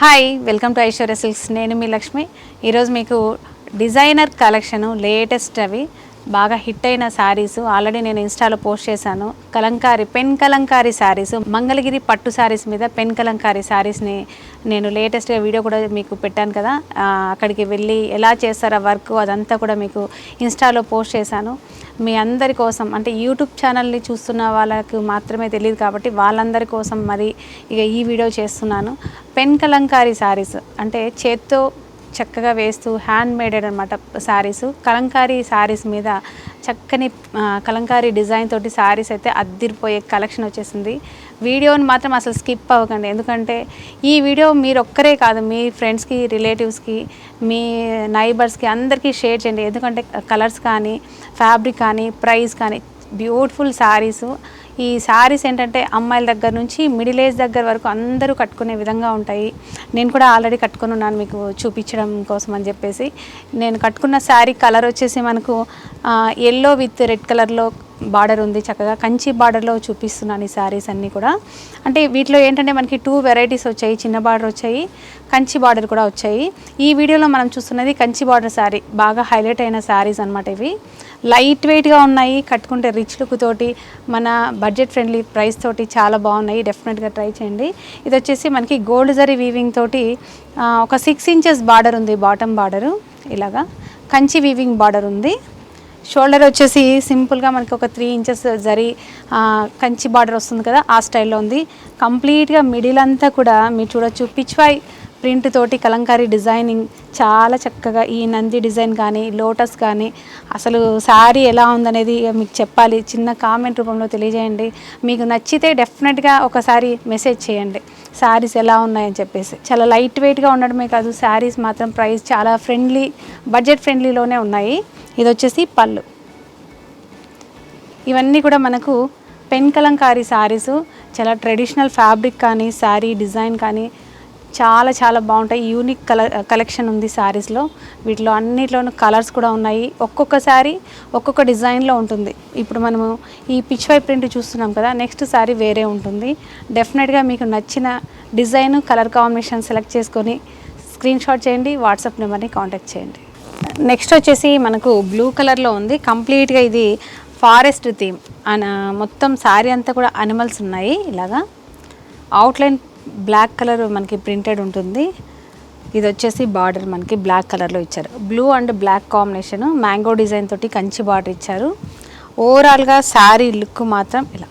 Hi welcome to Aishwarya silks. నేను మీ లక్ష్మి. ఈరోజు మీకు డిజైనర్ కలెక్షను లేటెస్ట్ అవి బాగా హిట్ అయిన శారీస్ ఆల్రెడీ నేను ఇన్స్టాలో పోస్ట్ చేశాను. పెన్ కలంకారీ శారీస్, మంగళగిరి పట్టు శారీస్ మీద పెన్ కలంకారీ శారీస్ని నేను లేటెస్ట్గా వీడియో కూడా మీకు పెట్టాను కదా. అక్కడికి వెళ్ళి ఎలా చేస్తారో వర్క్ అదంతా కూడా మీకు ఇన్స్టాలో పోస్ట్ చేశాను. మీ అందరి కోసం, అంటే యూట్యూబ్ ఛానల్ని చూస్తున్న వాళ్ళకు మాత్రమే తెలియదు కాబట్టి వాళ్ళందరి కోసం మరి ఇక ఈ వీడియో చేస్తున్నాను. పెన్ కలంకారీ శారీస్ అంటే చేత్తో చక్కగా వేస్తూ హ్యాండ్ మేడెడ్ అనమాట శారీస్. కలంకారీ శారీస్ మీద చక్కని కలంకారీ డిజైన్ తోటి శారీస్ అయితే అద్దిరిపోయే కలెక్షన్ వచ్చేసింది. వీడియోని మాత్రం అసలు స్కిప్ అవ్వకండి, ఎందుకంటే ఈ వీడియో మీరు ఒక్కరే కాదు, మీ ఫ్రెండ్స్కి, రిలేటివ్స్కి, మీ నైబర్స్కి అందరికీ షేర్ చేయండి. ఎందుకంటే కలర్స్ కానీ, ఫ్యాబ్రిక్ కానీ, ప్రైస్ కానీ బ్యూటిఫుల్ శారీసు. ఈ శారీస్ ఏంటంటే అమ్మాయిల దగ్గర నుంచి మిడిల్ ఏజ్ దగ్గర వరకు అందరూ కట్టుకునే విధంగా ఉంటాయి. నేను కూడా ఆల్రెడీ కట్టుకుని ఉన్నాను మీకు చూపించడం కోసం అని చెప్పేసి. నేను కట్టుకున్న శారీ కలర్ వచ్చేసి మనకు ఎల్లో విత్ రెడ్ కలర్లో బార్డర్ ఉంది. చక్కగా కంచి బార్డర్లో చూపిస్తున్నాను ఈ శారీస్ అన్నీ కూడా. అంటే వీటిలో ఏంటంటే మనకి 2 వెరైటీస్ వచ్చాయి. చిన్న బార్డర్ వచ్చాయి, కంచి బార్డర్ కూడా వచ్చాయి. ఈ వీడియోలో మనం చూస్తున్నది కంచి బార్డర్ శారీ, బాగా హైలైట్ అయిన శారీస్ అనమాట ఇవి. లైట్ వెయిట్గా ఉన్నాయి, కట్టుకుంటే రిచ్ లుక్ తోటి, మన బడ్జెట్ ఫ్రెండ్లీ ప్రైస్ తోటి చాలా బాగున్నాయి. డెఫినెట్గా ట్రై చేయండి. ఇది వచ్చేసి మనకి గోల్డ్ జరీ వీవింగ్ తోటి ఒక 6 ఇంచెస్ బార్డర్ ఉంది. బాటమ్ బార్డరు ఇలాగా కంచి వీవింగ్ బార్డర్ ఉంది. షోల్డర్ వచ్చేసి సింపుల్గా మనకి ఒక 3 ఇంచెస్ జరీ కంచి బార్డర్ వస్తుంది కదా, ఆ స్టైల్లో ఉంది. కంప్లీట్గా మిడిల్ అంతా కూడా మీరు చూడొచ్చు పిచ్వాయ్ ప్రింట్ తోటి కలంకారీ డిజైనింగ్ చాలా చక్కగా. ఈ నంది డిజైన్ కానీ, లోటస్ కానీ, అసలు శారీ ఎలా ఉందనేది మీకు చెప్పాలి. చిన్న కామెంట్ రూపంలో తెలియజేయండి. మీకు నచ్చితే డెఫినెట్గా ఒకసారి మెసేజ్ చేయండి శారీస్ ఎలా ఉన్నాయని చెప్పేసి. చాలా లైట్ వెయిట్గా ఉండడమే కాదు, శారీస్ మాత్రం ప్రైస్ చాలా ఫ్రెండ్లీ, బడ్జెట్ ఫ్రెండ్లీలోనే ఉన్నాయి. ఇది వచ్చేసి పళ్ళు. ఇవన్నీ కూడా మనకు పెన్ కలంకారీ శారీసు. చాలా ట్రెడిషనల్ ఫ్యాబ్రిక్ కానీ, శారీ డిజైన్ కానీ చాలా చాలా బాగుంటాయి. యూనిక్ కలెక్షన్ ఉంది శారీస్లో. వీటిలో అన్నిట్లోనూ కలర్స్ కూడా ఉన్నాయి. ఒక్కొక్క శారీ ఒక్కొక్క డిజైన్లో ఉంటుంది. ఇప్పుడు మనము ఈ పిచ్వై ప్రింట్ చూస్తున్నాం కదా, నెక్స్ట్ శారీ వేరే ఉంటుంది. డెఫినెట్గా మీకు నచ్చిన డిజైన్, కలర్ కాంబినేషన్ సెలెక్ట్ చేసుకొని స్క్రీన్ షాట్ చేయండి, వాట్సాప్ నెంబర్ని కాంటాక్ట్ చేయండి. నెక్స్ట్ వచ్చేసి మనకు బ్లూ కలర్లో ఉంది. కంప్లీట్గా ఇది ఫారెస్ట్ థీమ్ మొత్తం శారీ అంతా కూడా అనిమల్స్ ఉన్నాయి. ఇలాగా అవుట్లైన్ బ్లాక్ కలర్ మనకి ప్రింటెడ్ ఉంటుంది. ఇది వచ్చేసి బార్డర్ మనకి బ్లాక్ కలర్లో ఇచ్చారు. Blue and black combination, mango design తోటి కంచి బార్డర్ ఇచ్చారు. ఓవరాల్గా శారీ లుక్ మాత్రం ఇలా,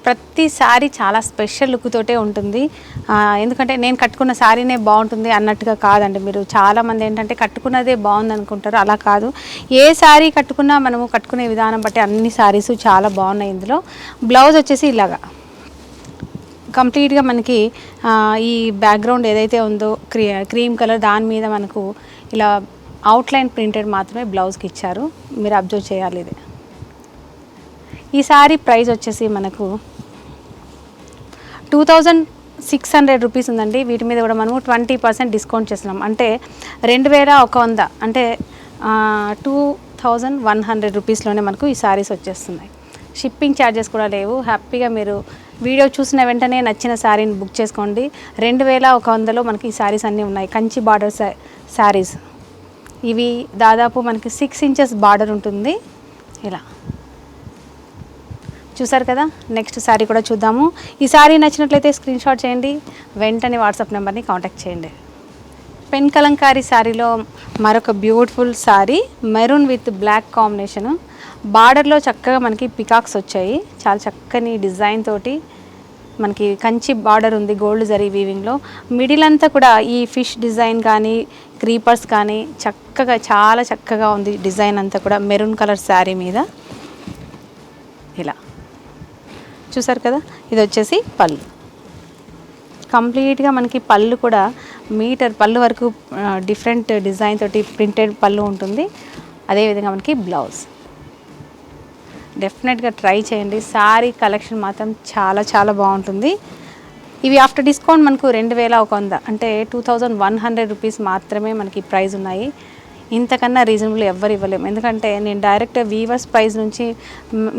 ప్రతి శారీ చాలా స్పెషల్ లుక్ తోటే ఉంటుంది. ఎందుకంటే నేను కట్టుకున్న శారీనే బాగుంటుంది అన్నట్టుగా కాదండి. మీరు చాలామంది ఏంటంటే కట్టుకున్నదే బాగుంది అనుకుంటారు, అలా కాదు. ఏ శారీ కట్టుకున్నా మనము కట్టుకునే విధానం బట్టి అన్ని శారీస్ చాలా బాగున్నాయి. ఇందులో బ్లౌజ్ వచ్చేసి ఇలాగా కంప్లీట్గా మనకి ఈ బ్యాక్గ్రౌండ్ ఏదైతే ఉందో క్రీమ్ కలర్, దాని మీద మనకు ఇలా అవుట్లైన్ ప్రింటెడ్ మాత్రమే బ్లౌజ్కి ఇచ్చారు. మీరు అబ్జర్వ్ చేయాలి. ఇది ఈ శారీ ప్రైస్ వచ్చేసి మనకు 2600 రూపీస్ ఉందండి. వీటి మీద కూడా మనము 20% డిస్కౌంట్ చేస్తున్నాం. అంటే 2100, అంటే 2100 రూపీస్లోనే మనకు ఈ శారీస్ వచ్చేస్తున్నాయి. షిప్పింగ్ ఛార్జెస్ కూడా లేవు. హ్యాపీగా మీరు వీడియో చూసిన వెంటనే నచ్చిన శారీని బుక్ చేసుకోండి. 2100లో మనకి ఈ శారీస్ అన్నీ ఉన్నాయి. కంచి బార్డర్ శారీస్ ఇవి. దాదాపు మనకి 6 ఇంచెస్ బార్డర్ ఉంటుంది. ఇలా చూసారు కదా. నెక్స్ట్ శారీ కూడా చూద్దాము. ఈ శారీ నచ్చినట్లయితే స్క్రీన్ షాట్ చేయండి, వెంటనే వాట్సాప్ నెంబర్ని కాంటాక్ట్ చేయండి. పెన్ కలంకారీ శారీలో మరొక beautiful sari, maroon with black combination. బార్డర్లో చక్కగా మనకి పికాక్స్ వచ్చాయి. చాలా చక్కని డిజైన్ తోటి మనకి కంచి బార్డర్ ఉంది గోల్డ్ జరీ వీవింగ్లో. మిడిల్ అంతా కూడా ఈ ఫిష్ డిజైన్ కానీ, క్రీపర్స్ కానీ చక్కగా, చాలా చక్కగా ఉంది డిజైన్ అంతా కూడా. మెరూన్ కలర్ శారీ మీద ఇలా చూసారు కదా. ఇది వచ్చేసి పళ్ళు. కంప్లీట్గా మనకి పళ్ళు కూడా మీటర్ పళ్ళు వరకు డిఫరెంట్ డిజైన్ తోటి ప్రింటెడ్ పళ్ళు ఉంటుంది. అదేవిధంగా మనకి బ్లౌజ్. డెఫినెట్గా ట్రై చేయండి. శారీ కలెక్షన్ మాత్రం చాలా చాలా బాగుంటుంది. ఇవి ఆఫ్టర్ డిస్కౌంట్ మనకు 2100, అంటే 2100 రూపీస్ మాత్రమే మనకి ప్రైస్ ఉన్నాయి. ఇంతకన్నా రీజనబుల్ ఎవ్వరు ఇవ్వలేము. ఎందుకంటే నేను డైరెక్ట్ వీవర్స్ ప్రైస్ నుంచి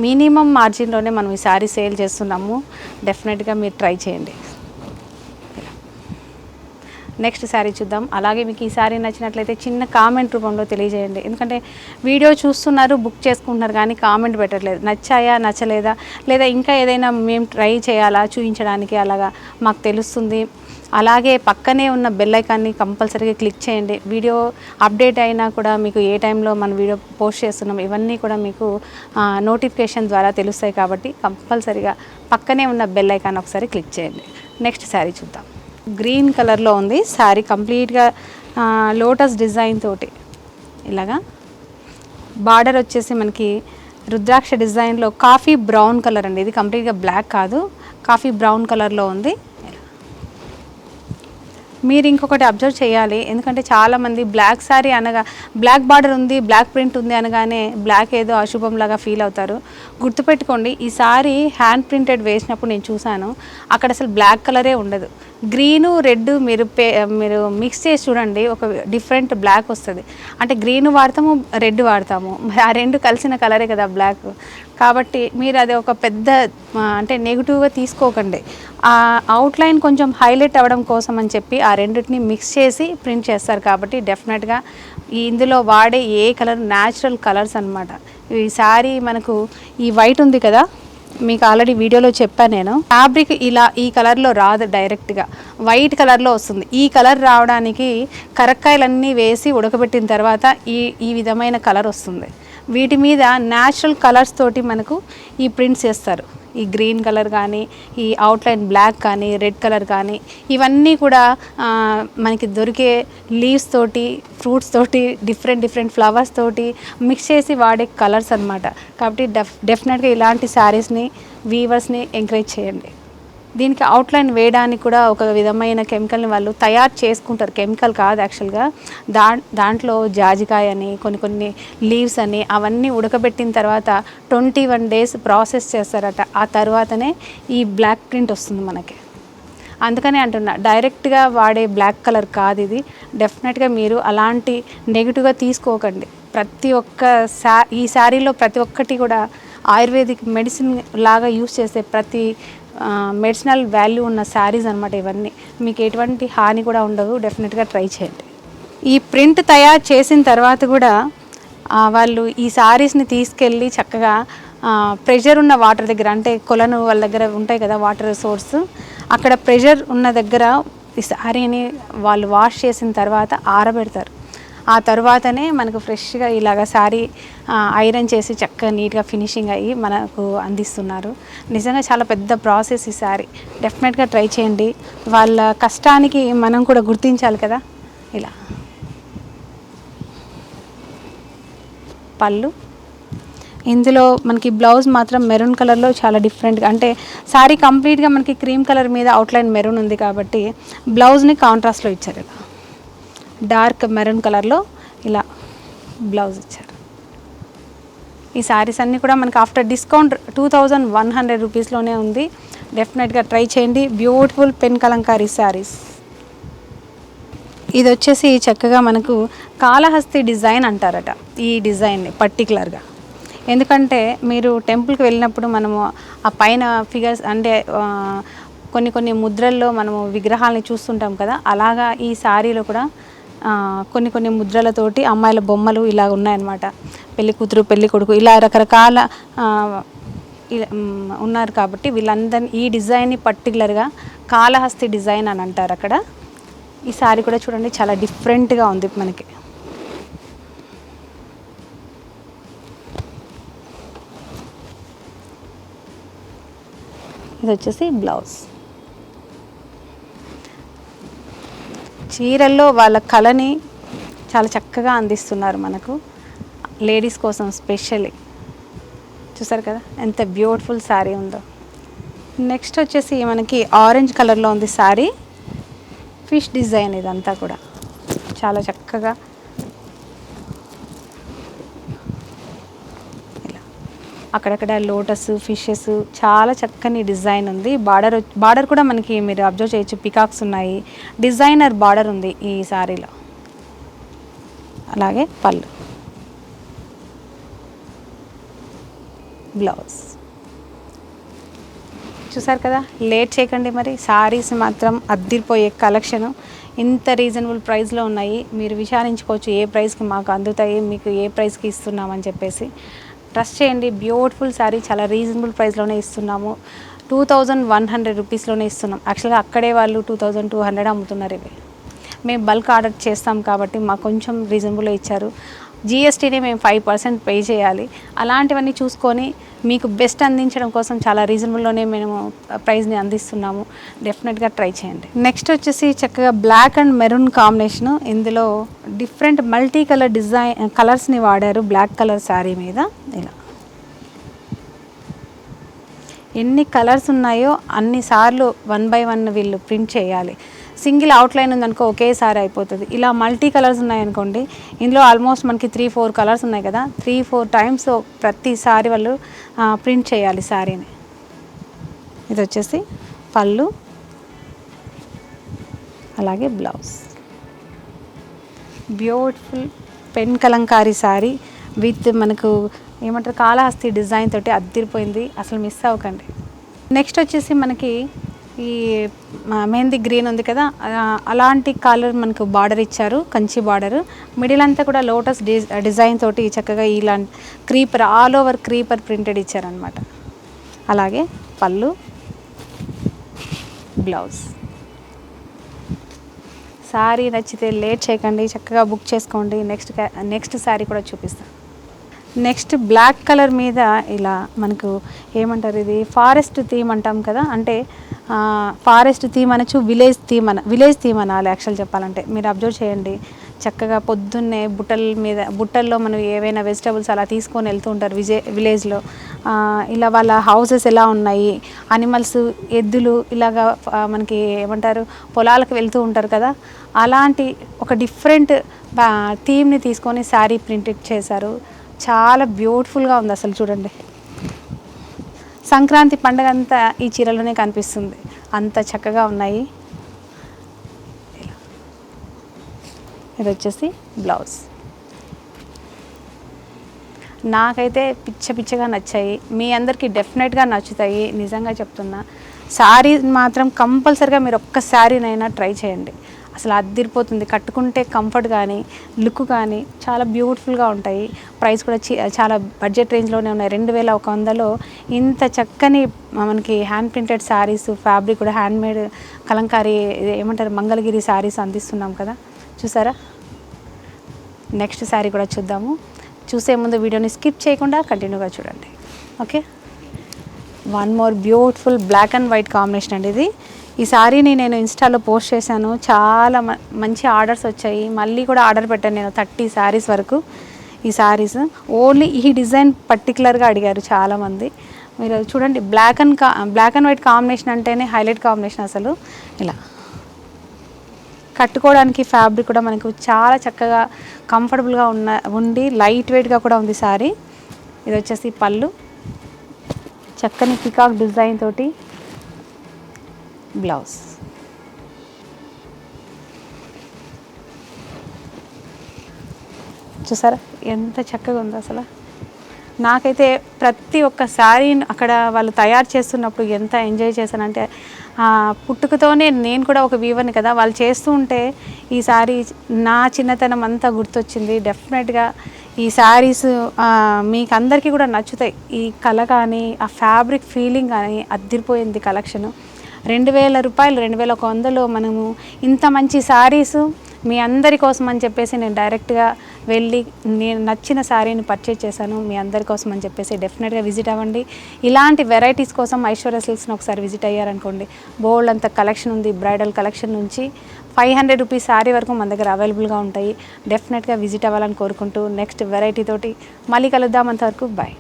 మినిమం మార్జిన్లోనే మనం ఈ శారీ సేల్ చేస్తున్నాము. డెఫినెట్గా మీరు ట్రై చేయండి. నెక్స్ట్ శారీ చూద్దాం. అలాగే మీకు ఈ శారీ నచ్చినట్లయితే చిన్న కామెంట్ రూపంలో తెలియజేయండి. ఎందుకంటే వీడియో చూస్తున్నారు, బుక్ చేసుకుంటున్నారు, కానీ కామెంట్ పెట్టట్లేదు. నచ్చాయా, నచ్చలేదా, లేదా ఇంకా ఏదైనా మేము ట్రై చేయాలా చూపించడానికి, అలాగా మాకు తెలుస్తుంది. అలాగే పక్కనే ఉన్న బెల్ ఐకాన్ని కంపల్సరీగా క్లిక్ చేయండి. వీడియో అప్డేట్ అయినా కూడా మీకు ఏ టైంలో మన వీడియో పోస్ట్ చేస్తున్నాం ఇవన్నీ కూడా మీకు నోటిఫికేషన్ ద్వారా తెలుస్తాయి. కాబట్టి కంపల్సరీగా పక్కనే ఉన్న బెల్ ఐకాన్ ఒకసారి క్లిక్ చేయండి. నెక్స్ట్ శారీ చూద్దాం. గ్రీన్ కలర్లో ఉంది శారీ, కంప్లీట్గా లోటస్ డిజైన్ తోటి ఇలాగా బార్డర్ వచ్చేసి మనకి రుద్రాక్ష డిజైన్లో కాఫీ బ్రౌన్ కలర్ అండి. ఇది కంప్లీట్గా బ్లాక్ కాదు, కాఫీ బ్రౌన్ కలర్లో ఉంది. మీరు ఇంకొకటి అబ్జర్వ్ చేయాలి, ఎందుకంటే చాలామంది బ్లాక్ శారీ అనగా బ్లాక్ బార్డర్ ఉంది, బ్లాక్ ప్రింట్ ఉంది అనగానే బ్లాక్ ఏదో అశుభంలాగా ఫీల్ అవుతారు. గుర్తుపెట్టుకోండి, ఈ సారీ హ్యాండ్ ప్రింటెడ్ వేసినప్పుడు నేను చూశాను, అక్కడ అసలు బ్లాక్ కలరే ఉండదు. గ్రీను రెడ్ మీరు మిక్స్ చేసి చూడండి, ఒక డిఫరెంట్ బ్లాక్ వస్తుంది. అంటే గ్రీన్ వాడతాము, రెడ్ వాడతాము, ఆ రెండు కలిసిన కలరే కదా బ్లాక్. కాబట్టి మీరు అది ఒక పెద్ద అంటే నెగిటివ్గా తీసుకోకండి. ఆ అవుట్లైన్ కొంచెం హైలైట్ అవ్వడం కోసం అని చెప్పి ఆ రెండింటిని మిక్స్ చేసి ప్రింట్ చేస్తారు. కాబట్టి డెఫినెట్గా ఇందులో వాడే ఏ కలర్ న్యాచురల్ కలర్స్ అనమాట. ఈ శారీ మనకు ఈ వైట్ ఉంది కదా, మీకు ఆల్రెడీ వీడియోలో చెప్పాను నేను, ఫ్యాబ్రిక్ ఇలా ఈ కలర్లో రాదు, డైరెక్ట్గా వైట్ కలర్లో వస్తుంది. ఈ కలర్ రావడానికి కరక్కాయలన్నీ వేసి ఉడకబెట్టిన తర్వాత ఈ విధమైన కలర్ వస్తుంది. వీటి మీద న్యాచురల్ కలర్స్ తోటి మనకు ఈ ప్రింట్స్ చేస్తారు. ఈ గ్రీన్ కలర్ కానీ, ఈ అవుట్లైన్ బ్లాక్ కానీ, రెడ్ కలర్ కానీ, ఇవన్నీ కూడా మనకి దొరికే లీవ్స్ తోటి, ఫ్రూట్స్ తోటి, డిఫరెంట్ ఫ్లవర్స్ తోటి మిక్స్ చేసి వాడే కలర్స్ అనమాట. కాబట్టి డెఫినెట్గా ఇలాంటి శారీస్ని వీవర్స్ని ఎంకరేజ్ చేయండి. దీనికి అవుట్లైన్ వేయడానికి కూడా ఒక విధమైన కెమికల్ని వాళ్ళు తయారు చేసుకుంటారు. కెమికల్ కాదు యాక్చువల్గా, దాంట్లో జాజికాయ అని, కొన్ని లీవ్స్ అని, అవన్నీ ఉడకబెట్టిన తర్వాత 21 days ప్రాసెస్ చేస్తారట. ఆ తర్వాతనే ఈ బ్లాక్ ప్రింట్ వస్తుంది మనకి. అందుకనే అంటున్నా, డైరెక్ట్గా వాడే బ్లాక్ కలర్ కాదు ఇది. డెఫినెట్గా మీరు అలాంటి నెగిటివ్గా తీసుకోకండి. ప్రతి ఒక్క ఈ శారీలో ప్రతి ఒక్కటి కూడా ఆయుర్వేదిక్ మెడిసిన్ లాగా యూస్ చేసే ప్రతి మెడిసినల్ వాల్యూ ఉన్న శారీస్ అనమాట ఇవన్నీ. మీకు ఎటువంటి హాని కూడా ఉండదు. డెఫినెట్గా ట్రై చేయండి. ఈ ప్రింట్ తయారు చేసిన తర్వాత కూడా వాళ్ళు ఈ శారీస్ని తీసుకెళ్ళి చక్కగా ప్రెషర్ ఉన్న వాటర్ దగ్గర, అంటే కొలను వాళ్ళ దగ్గర ఉంటాయి కదా వాటర్ సోర్స్, అక్కడ ప్రెషర్ ఉన్న దగ్గర ఈ శారీని వాళ్ళు వాష్ చేసిన తర్వాత ఆరబెడతారు. ఆ తర్వాతనే మనకు ఫ్రెష్గా ఇలాగ శారీ ఐరన్ చేసి చక్కగా నీట్గా ఫినిషింగ్ అయ్యి మనకు అందిస్తున్నారు. నిజంగా చాలా పెద్ద ప్రాసెస్ ఈ శారీ. డెఫినెట్గా ట్రై చేయండి. వాళ్ళ కష్టానికి మనం కూడా గుర్తించాలి కదా. ఇలా పళ్ళు, ఇందులో మనకి బ్లౌజ్ మాత్రం మెరూన్ కలర్లో చాలా డిఫరెంట్గా, అంటే శారీ కంప్లీట్గా మనకి క్రీమ్ కలర్ మీద అవుట్లైన్ మెరూన్ ఉంది కాబట్టి బ్లౌజ్ని కాంట్రాస్ట్లో ఇచ్చారు. ఇలా డార్క్ మెరూన్ కలర్లో ఇలా బ్లౌజ్ ఇచ్చారు. ఈ శారీస్ అన్నీ కూడా మనకి ఆఫ్టర్ డిస్కౌంట్ 2100 రూపీస్లోనే ఉంది. డెఫినెట్గా ట్రై చేయండి. Beautiful pen Kalamkari saris. ఇది వచ్చేసి చక్కగా మనకు కాళహస్తి డిజైన్ అంటారట ఈ డిజైన్ని పర్టికులర్గా. ఎందుకంటే మీరు టెంపుల్కి వెళ్ళినప్పుడు మనము ఆ పైన ఫిగర్స్, అంటే కొన్ని ముద్రల్లో మనము విగ్రహాలని చూస్తుంటాం కదా, అలాగా ఈ శారీలో కూడా కొన్ని ముద్రలతోటి అమ్మాయిల బొమ్మలు ఇలా ఉన్నాయన్నమాట. పెళ్లి కూతురు, పెళ్లి కొడుకు, ఇలా రకరకాల ఉన్నారు. కాబట్టి వీళ్ళందరినీ ఈ డిజైన్ని పర్టికులర్గా కాళహస్తి డిజైన్ అని అంటారు అక్కడ. ఈ శారీ కూడా చూడండి చాలా డిఫరెంట్గా ఉంది మనకి. ఇది వచ్చేసి బ్లౌజ్. చీరల్లో వాళ్ళ కళని చాలా చక్కగా అందిస్తున్నారు మనకు, లేడీస్ కోసం స్పెషల్లీ. చూసారు కదా ఎంత బ్యూటిఫుల్ శారీ ఉందో. నెక్స్ట్ వచ్చేసి మనకి ఆరెంజ్ కలర్లో ఉంది శారీ. ఫిష్ డిజైన్ ఇదంతా కూడా చాలా చక్కగా ఇలా అక్కడక్కడ లోటస్, ఫిషెస్, చాలా చక్కని డిజైన్ ఉంది. బార్డర్ కూడా మనకి మీరు అబ్జర్వ్ చేయొచ్చు, పికాక్స్ ఉన్నాయి, డిజైనర్ బార్డర్ ఉంది ఈ శారీలో. అలాగే పళ్ళు, బ్లౌజ్. చూసారు కదా, లేట్ చేయకండి మరి. శారీస్ మాత్రం అద్దిరిపోయే కలెక్షను. ఇంత రీజనబుల్ ప్రైస్లో ఉన్నాయి. మీరు విచారించుకోవచ్చు ఏ ప్రైస్కి మాకు అందుతాయి, మీకు ఏ ప్రైస్కి ఇస్తున్నామని చెప్పేసి. ట్రస్ట్ చేయండి, బ్యూటిఫుల్ శారీ చాలా రీజనబుల్ ప్రైస్లోనే ఇస్తున్నాము. 2100 రూపీస్లోనే ఇస్తున్నాం. యాక్చువల్గా అక్కడే వాళ్ళు 2200 అమ్ముతున్నారు ఇవి. మేము బల్క్ ఆర్డర్ చేస్తాం కాబట్టి మాకు కొంచెం రీజనబుల్లో ఇచ్చారు. జిఎస్టీని మేము 5% పే చేయాలి. అలాంటివన్నీ చూసుకొని మీకు బెస్ట్ అందించడం కోసం చాలా రీజనబుల్లోనే మేము ప్రైస్ని అందిస్తున్నాము. డెఫినెట్గా ట్రై చేయండి. నెక్స్ట్ వచ్చేసి చక్కగా బ్లాక్ అండ్ మెరూన్ కాంబినేషను. ఇందులో డిఫరెంట్ మల్టీ కలర్ డిజైన్ కలర్స్ని వాడారు బ్లాక్ కలర్ శారీ మీద. ఇలా ఎన్ని కలర్స్ ఉన్నాయో అన్నిసార్లు 1 by 1 వీళ్ళు ప్రింట్ చేయాలి. సింగిల్ అవుట్లైన్ ఉందనుకో ఒకేసారి అయిపోతుంది. ఇలా మల్టీ కలర్స్ ఉన్నాయనుకోండి, ఇందులో ఆల్మోస్ట్ మనకి 3-4 కలర్స్ ఉన్నాయి కదా, 3-4 టైమ్స్ ప్రతిసారి వాళ్ళు ప్రింట్ చేయాలి శారీని. ఇది వచ్చేసి పళ్ళు, అలాగే blouse. Beautiful pen Kalamkari sari with మనకు ఏమంటారు కాళహస్తి డిజైన్ తోటి అద్దిరిపోయింది. అసలు మిస్ అవ్వకండి. నెక్స్ట్ వచ్చేసి మనకి ఈ మెహందీ గ్రీన్ ఉంది కదా, అలాంటి కలర్ మనకు బార్డర్ ఇచ్చారు, కంచి బార్డర్. మిడిల్ అంతా కూడా లోటస్ డిజైన్ తోటి చక్కగా ఇలాంటి creeper all over creeper printed ఇచ్చారనమాట. అలాగే పళ్ళు, బ్లౌజ్. శారీ నచ్చితే లేట్ చేయకండి, చక్కగా బుక్ చేసుకోండి. నెక్స్ట్ శారీ కూడా చూపిస్తాను. నెక్స్ట్ బ్లాక్ కలర్ మీద ఇలా మనకు ఏమంటారు, ఇది ఫారెస్ట్ థీమ్ అంటాం కదా, అంటే ఫారెస్ట్ థీమ్ అనొచ్చు, విలేజ్ థీమ్ అనాలి యాక్చువల్ చెప్పాలంటే. మీరు అబ్జర్వ్ చేయండి, చక్కగా పొద్దున్నే బుట్టల్లో మనం ఏవైనా వెజిటబుల్స్ అలా తీసుకొని వెళ్తూ ఉంటారు విలేజ్లో. ఇలా వాళ్ళ హౌసెస్ ఎలా ఉన్నాయి, అనిమల్స్, ఎద్దులు ఇలాగా మనకి ఏమంటారు పొలాలకు వెళ్తూ ఉంటారు కదా, అలాంటి ఒక డిఫరెంట్ థీమ్ని తీసుకొని శారీ ప్రింటెడ్ చేశారు. చాలా బ్యూటిఫుల్గా ఉంది అసలు చూడండి. సంక్రాంతి పండుగ అంతా ఈ చీరలోనే కనిపిస్తుంది, అంత చక్కగా ఉన్నాయి. ఇది వచ్చేసి బ్లౌజ్. నాకైతే పిచ్చగా నచ్చాయి, మీ అందరికీ డెఫినెట్గా నచ్చుతాయి, నిజంగా చెప్తున్నా. శారీ మాత్రం కంపల్సరిగా మీరు ఒక్క శారీనైనా ట్రై చేయండి. అసలు అద్దిరిపోతుంది. కట్టుకుంటే కంఫర్ట్ కానీ లుక్ కానీ చాలా బ్యూటిఫుల్గా ఉంటాయి. ప్రైస్ కూడా చాలా బడ్జెట్ రేంజ్లోనే ఉన్నాయి. 2100లో ఇంత చక్కని మనకి హ్యాండ్ ప్రింటెడ్ శారీస్, ఫ్యాబ్రిక్ కూడా హ్యాండ్మేడ్ కలంకారీ ఏమంటారు మంగళగిరి శారీస్ అందిస్తున్నాం కదా, చూసారా. నెక్స్ట్ శారీ కూడా చూద్దాము. చూసే ముందు వీడియోని స్కిప్ చేయకుండా కంటిన్యూగా చూడండి. Okay, one more beautiful black and white combination అండి ఇది. ఈ శారీని నేను ఇన్స్టాలో పోస్ట్ చేశాను, చాలా మంచి ఆర్డర్స్ వచ్చాయి. మళ్ళీ కూడా ఆర్డర్ పెట్టాను నేను 30 శారీస్ వరకు. ఈ శారీస్ ఓన్లీ ఈ డిజైన్ పర్టికులర్గా అడిగారు చాలామంది. మీరు చూడండి, బ్లాక్ అండ్ వైట్ కాంబినేషన్ అంటేనే హైలైట్ కాంబినేషన్ అసలు. ఇలా కట్టుకోవడానికి ఫ్యాబ్రిక్ కూడా మనకు చాలా చక్కగా కంఫర్టబుల్గా ఉండి లైట్ వెయిట్గా కూడా ఉంది శారీ. ఇది వచ్చేసి పళ్ళు, చక్కని పికాక్ డిజైన్ తోటి బ్లౌజ్. చూసారా ఎంత చక్కగా ఉందో అసలు. నాకైతే ప్రతి ఒక్క శారీని అక్కడ వాళ్ళు తయారు చేస్తున్నప్పుడు ఎంత ఎంజాయ్ చేశానంటే, పుట్టుకతోనే నేను కూడా ఒక వీవర్ని కదా, వాళ్ళు చేస్తూ ఉంటే ఈ శారీ నా చిన్నతనం అంతా గుర్తొచ్చింది. డెఫినెట్గా ఈ శారీస్ మీకు అందరికీ కూడా నచ్చుతాయి. ఈ కళ కానీ ఆ ఫ్యాబ్రిక్ ఫీలింగ్ కానీ అద్దిరిపోయింది కలెక్షను. 2000 రూపాయలు, 2100లో మనము ఇంత మంచి శారీసు మీ అందరి కోసం అని చెప్పేసి నేను డైరెక్ట్గా వెళ్ళి నేను నచ్చిన శారీని పర్చేజ్ చేశాను మీ అందరి కోసం అని చెప్పేసి. డెఫినెట్గా విజిట్ అవ్వండి. ఇలాంటి వెరైటీస్ కోసం ఐశ్వర్య సిల్క్స్ని ఒకసారి విజిట్ అయ్యారనుకోండి, బోల్డ్ అంత కలెక్షన్ ఉంది. బ్రైడల్ కలెక్షన్ నుంచి 500 రూపీస్ శారీ వరకు మన దగ్గర అవైలబుల్గా ఉంటాయి. డెఫినెట్గా విజిట్ అవ్వాలని కోరుకుంటూ నెక్స్ట్ వెరైటీ తోటి మళ్ళీ కలుద్దాం. అంతవరకు బాయ్.